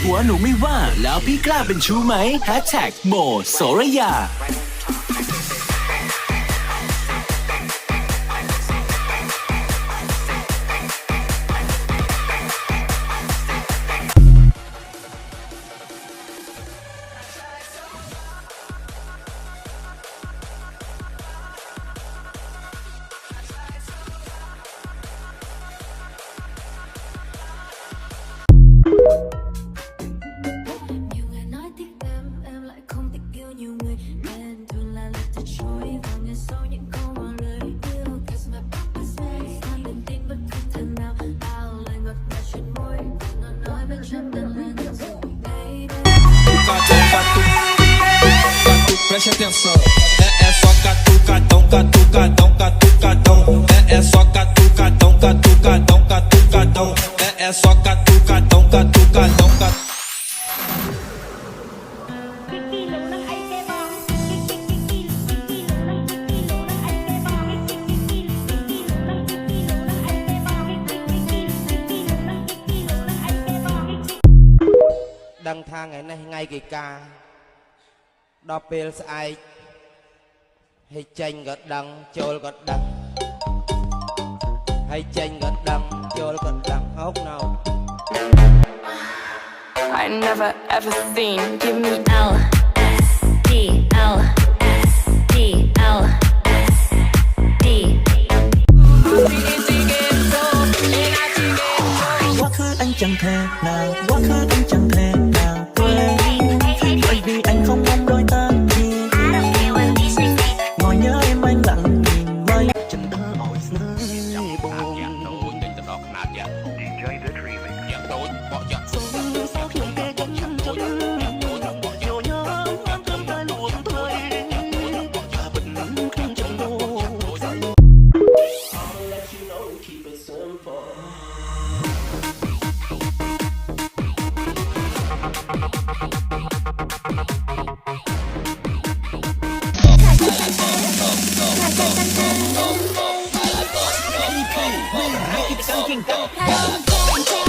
ผัวหนูไม่ว่าแล้วพี่กล้าเป็นชู้ไหมแฮชแท็กโมโสระยาPreste atenção, é só catucadão, catucadão, catucadão. É só catucadão, catucadão, catucadão. É só catucadão, catucadão, catucadão. ដឹងថាថ្ងៃនេះថ្ងៃកិច្ចការដល់ពេលស្អែកហើយចេញក៏ដឹងចូលក៏ដឹងហើយចេញក៏ដឹងចូលក៏ដឹងហូបណោ I never ever seen give me L S D L S D L S D ว่าคือanh chẳng thể nàoว่าคือanh chẳng thể nào quên bởi vì anh không mong đôi ta nhìn ngồi nhớ em anh lặng nhìn mây chân thơ ỏi nơi buồn Hãy subscribe cho kênh Ghiền Mì Gõ để không bỏ lỡ những video hấp dẫn